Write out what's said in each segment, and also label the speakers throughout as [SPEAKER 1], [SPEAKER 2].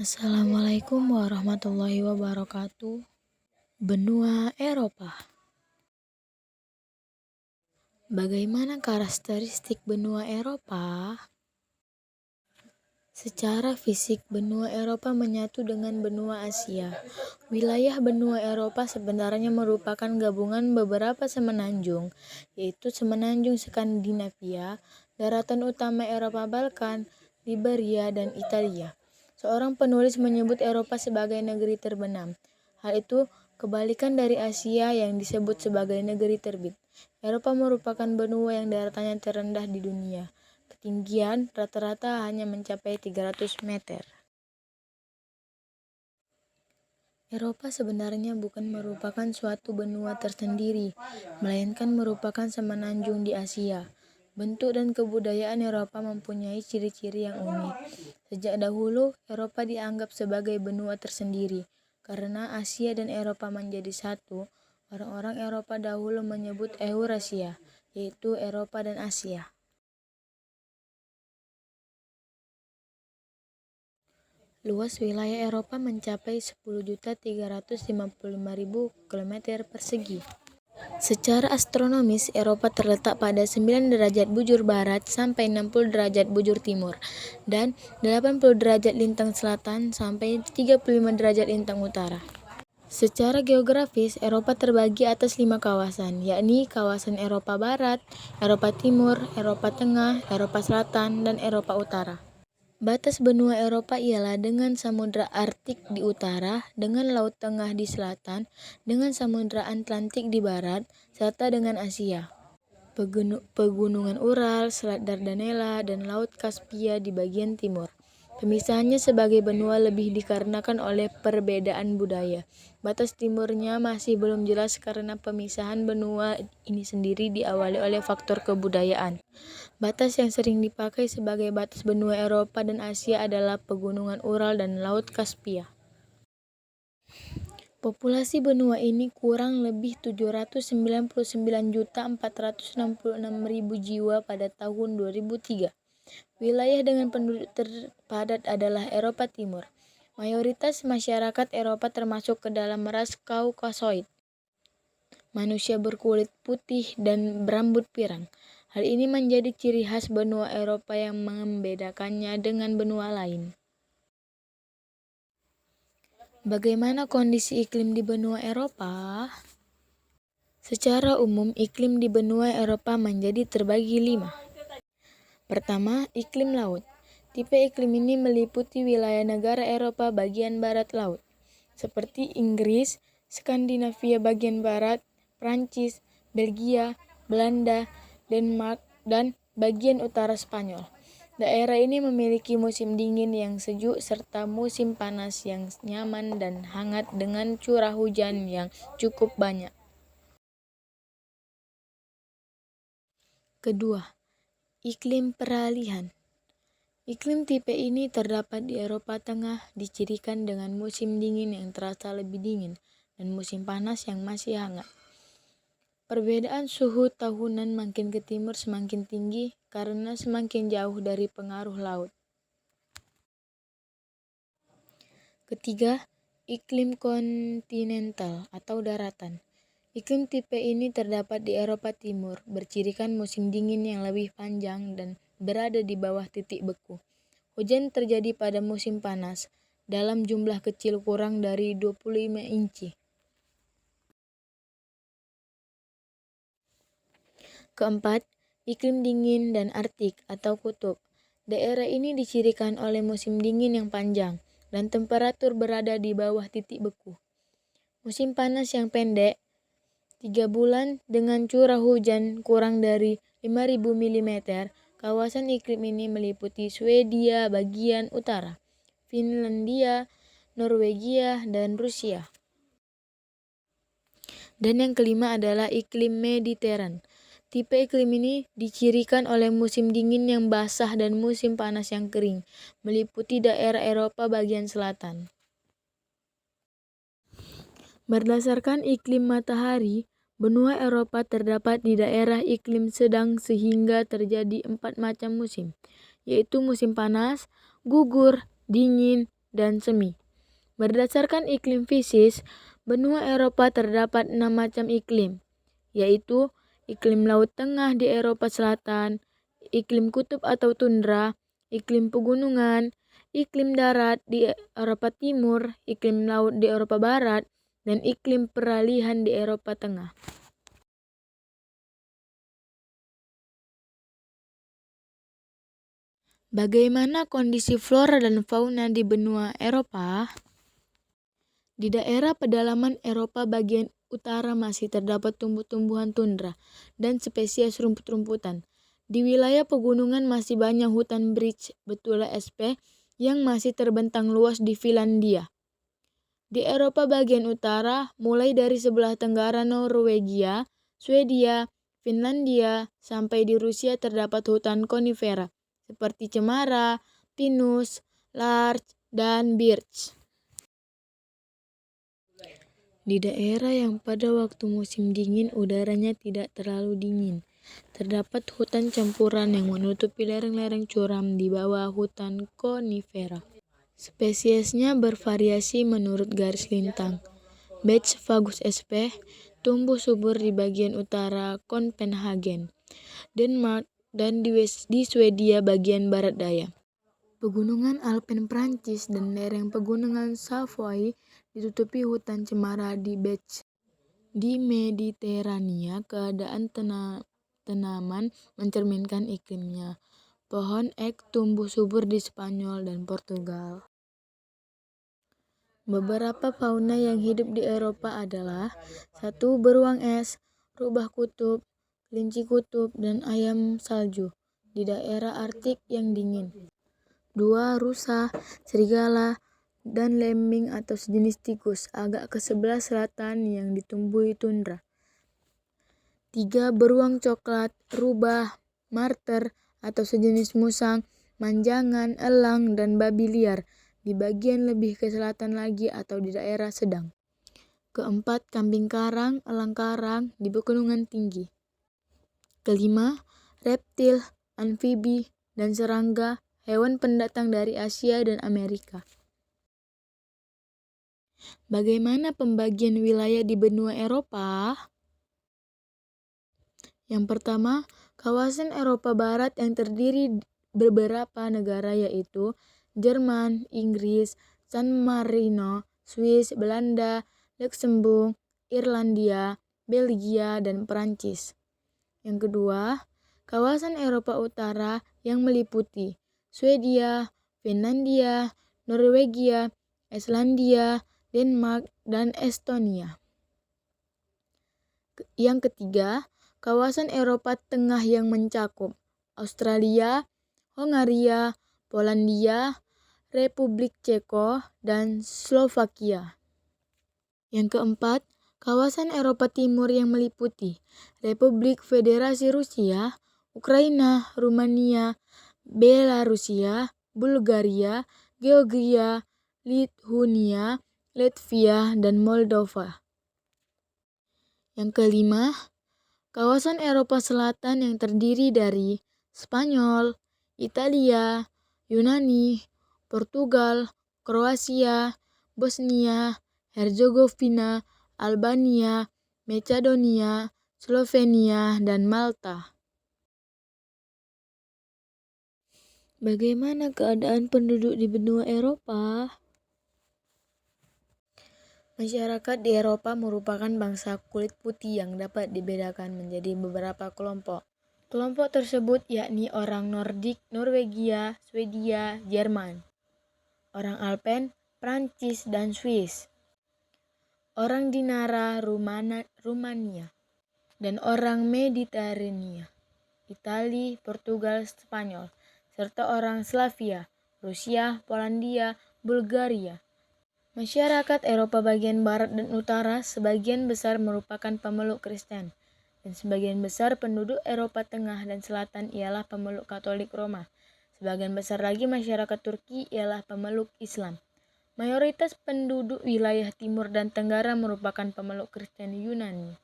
[SPEAKER 1] Assalamualaikum warahmatullahi wabarakatuh. Benua Eropa. Bagaimana karakteristik benua Eropa? Secara fisik, benua Eropa menyatu dengan benua Asia. Wilayah benua Eropa sebenarnya merupakan gabungan beberapa semenanjung, yaitu semenanjung Skandinavia, daratan utama Eropa Balkan, Liberia, dan Italia. Seorang penulis menyebut Eropa sebagai negeri terbenam. Hal itu kebalikan dari Asia yang disebut sebagai negeri terbit. Eropa merupakan benua yang daratannya terendah di dunia. Ketinggian rata-rata hanya mencapai 300 meter. Eropa sebenarnya bukan merupakan suatu benua tersendiri, melainkan merupakan semenanjung di Asia. Bentuk dan kebudayaan Eropa mempunyai ciri-ciri yang unik. Sejak dahulu, Eropa dianggap sebagai benua tersendiri. Karena Asia dan Eropa menjadi satu, orang-orang Eropa dahulu menyebut Eurasia, yaitu Eropa dan Asia. Luas wilayah Eropa mencapai 10.355.000 km persegi. Secara astronomis, Eropa terletak pada 9 derajat bujur barat sampai 60 derajat bujur timur dan 80 derajat lintang selatan sampai 35 derajat lintang utara. Secara geografis, Eropa terbagi atas 5 kawasan, yakni kawasan Eropa Barat, Eropa Timur, Eropa Tengah, Eropa Selatan, dan Eropa Utara. Batas benua Eropa ialah dengan Samudra Arktik di utara, dengan Laut Tengah di selatan, dengan Samudra Atlantik di barat, serta dengan Asia. Pegunungan Ural, Selat Dardanella, dan Laut Kaspia di bagian timur. Pemisahannya sebagai benua lebih dikarenakan oleh perbedaan budaya. Batas timurnya masih belum jelas karena pemisahan benua ini sendiri diawali oleh faktor kebudayaan. Batas yang sering dipakai sebagai batas benua Eropa dan Asia adalah Pegunungan Ural dan Laut Kaspia. Populasi benua ini kurang lebih 799.466.000 jiwa pada tahun 2003. Wilayah dengan penduduk terpadat adalah Eropa Timur. Mayoritas masyarakat Eropa termasuk ke dalam ras Kaukasoid. Manusia berkulit putih dan berambut pirang. Hal ini menjadi ciri khas benua Eropa yang membedakannya dengan benua lain. Bagaimana kondisi iklim di benua Eropa? Secara umum, iklim di benua Eropa menjadi terbagi 5. Pertama, iklim laut. Tipe iklim ini meliputi wilayah negara Eropa bagian barat laut, seperti Inggris, Skandinavia bagian barat, Prancis, Belgia, Belanda, Denmark, dan bagian utara Spanyol. Daerah ini memiliki musim dingin yang sejuk serta musim panas yang nyaman dan hangat dengan curah hujan yang cukup banyak. Kedua, iklim peralihan. Iklim tipe ini terdapat di Eropa Tengah, dicirikan dengan musim dingin yang terasa lebih dingin dan musim panas yang masih hangat. Perbedaan suhu tahunan makin ke timur semakin tinggi karena semakin jauh dari pengaruh laut. Ketiga, iklim kontinental atau daratan. Iklim tipe ini terdapat di Eropa Timur, bercirikan musim dingin yang lebih panjang dan berada di bawah titik beku. Hujan terjadi pada musim panas, dalam jumlah kecil kurang dari 25 inci. Keempat, iklim dingin dan Arktik atau kutub. Daerah ini dicirikan oleh musim dingin yang panjang dan temperatur berada di bawah titik beku. Musim panas yang pendek, 3 bulan dengan curah hujan kurang dari 5.000 mm. Kawasan iklim ini meliputi Swedia bagian utara, Finlandia, Norwegia, dan Rusia. Dan yang kelima adalah iklim Mediteran. Tipe iklim ini dicirikan oleh musim dingin yang basah dan musim panas yang kering, meliputi daerah Eropa bagian selatan. Berdasarkan iklim matahari, benua Eropa terdapat di daerah iklim sedang sehingga terjadi 4 macam musim, yaitu musim panas, gugur, dingin, dan semi. Berdasarkan iklim fisik, benua Eropa terdapat 6 macam iklim, yaitu iklim Laut Tengah di Eropa Selatan, iklim kutub atau tundra, iklim pegunungan, iklim darat di Eropa Timur, iklim laut di Eropa Barat, dan iklim peralihan di Eropa Tengah. Bagaimana kondisi flora dan fauna di benua Eropa? Di daerah pedalaman Eropa bagian utara masih terdapat tumbuh-tumbuhan tundra dan spesies rumput-rumputan. Di wilayah pegunungan masih banyak hutan beech Betula sp yang masih terbentang luas di Finlandia. Di Eropa bagian utara, mulai dari sebelah tenggara Norwegia, Swedia, Finlandia, sampai di Rusia terdapat hutan konifera seperti cemara, pinus, larch, dan birch. Di daerah yang pada waktu musim dingin udaranya tidak terlalu dingin, terdapat hutan campuran yang menutupi lereng-lereng curam di bawah hutan konifera. Spesiesnya bervariasi menurut garis lintang. Beech fagus sp tumbuh subur di bagian utara Copenhagen, Denmark, dan di Swedia bagian barat daya. Pegunungan Alpen Prancis dan lereng pegunungan Savoy ditutupi hutan cemara di beech. Di Mediterania, keadaan tanaman mencerminkan iklimnya. Pohon ek tumbuh subur di Spanyol dan Portugal. Beberapa fauna yang hidup di Eropa adalah 1. Beruang es, rubah kutub, kelinci kutub, dan ayam salju di daerah Arktik yang dingin. 2. Rusa, serigala, dan lemming atau sejenis tikus agak ke sebelah selatan yang ditumbuhi tundra. 3. Beruang coklat, rubah, marter atau sejenis musang, manjangan, elang, dan babi liar di bagian lebih ke selatan lagi atau di daerah sedang. 4. Kambing karang, elang karang di pegunungan tinggi. 5. Reptil, amfibi, dan serangga, hewan pendatang dari Asia dan Amerika. Bagaimana pembagian wilayah di benua Eropa? Yang pertama, kawasan Eropa Barat yang terdiri beberapa negara yaitu Jerman, Inggris, San Marino, Swiss, Belanda, Luxembourg, Irlandia, Belgia, dan Perancis. Yang kedua, kawasan Eropa Utara yang meliputi Swedia, Finlandia, Norwegia, Islandia, Denmark, dan Estonia. Yang ketiga, kawasan Eropa Tengah yang mencakup Australia, Hongaria, Polandia, Republik Ceko, dan Slovakia. Yang keempat, kawasan Eropa Timur yang meliputi Republik Federasi Rusia, Ukraina, Rumania, Belarusia, Bulgaria, Georgia, Lithuania, Latvia, dan Moldova. Yang kelima, kawasan Eropa Selatan yang terdiri dari Spanyol, Italia, Yunani, Portugal, Kroasia, Bosnia, Herzegovina, Albania, Macedonia, Slovenia, dan Malta. Bagaimana keadaan penduduk di benua Eropa? Masyarakat di Eropa merupakan bangsa kulit putih yang dapat dibedakan menjadi beberapa kelompok. Kelompok tersebut yakni orang Nordik, Norwegia, Swedia, Jerman, orang Alpen, Prancis, dan Swiss, orang Dinara, Rumania, dan orang Mediterania, Italia, Portugal, Spanyol, serta orang Slavia, Rusia, Polandia, Bulgaria. Masyarakat Eropa bagian barat dan utara sebagian besar merupakan pemeluk Kristen, dan sebagian besar penduduk Eropa Tengah dan Selatan ialah pemeluk Katolik Roma. Sebagian besar lagi masyarakat Turki ialah pemeluk Islam. Mayoritas penduduk wilayah timur dan tenggara merupakan pemeluk Kristen Yunani.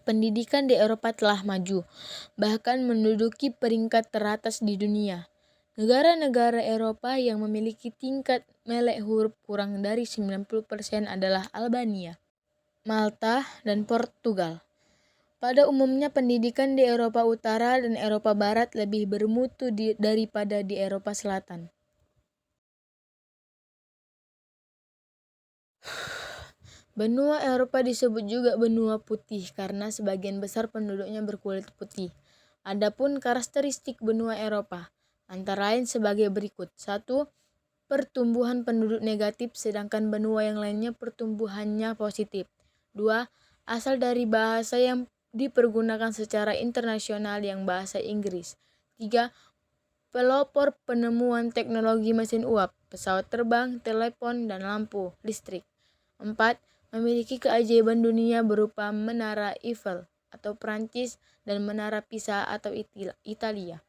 [SPEAKER 1] Pendidikan di Eropa telah maju, bahkan menduduki peringkat teratas di dunia. Negara-negara Eropa yang memiliki tingkat melek huruf kurang dari 90% adalah Albania, Malta, dan Portugal. Pada umumnya pendidikan di Eropa Utara dan Eropa Barat lebih bermutu daripada di Eropa Selatan. Benua Eropa disebut juga benua putih karena sebagian besar penduduknya berkulit putih. Adapun karakteristik benua Eropa antara lain sebagai berikut. 1. Pertumbuhan penduduk negatif sedangkan benua yang lainnya pertumbuhannya positif. 2. Asal dari bahasa yang dipergunakan secara internasional yang bahasa Inggris. 3. Pelopor penemuan teknologi mesin uap, pesawat terbang, telepon, dan lampu listrik. 4. Memiliki keajaiban dunia berupa Menara Eiffel atau Prancis dan Menara Pisa atau Italia.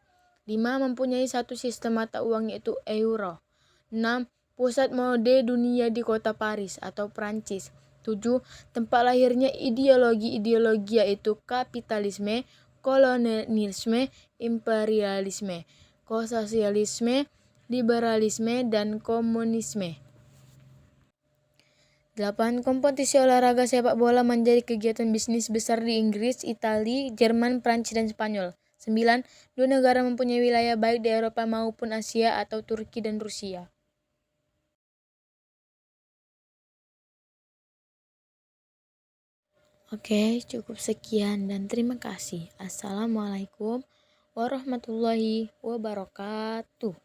[SPEAKER 1] 5. Mempunyai satu sistem mata uang yaitu euro. 6. Pusat mode dunia di kota Paris atau Prancis. 7. Tempat lahirnya ideologi-ideologi yaitu kapitalisme, kolonialisme, imperialisme, sosialisme, liberalisme, dan komunisme. 8. Kompetisi olahraga sepak bola menjadi kegiatan bisnis besar di Inggris, Italia, Jerman, Prancis, dan Spanyol. 9. Dua negara mempunyai wilayah baik di Eropa maupun Asia atau Turki dan Rusia. Oke, cukup sekian dan terima kasih. Assalamualaikum warahmatullahi wabarakatuh.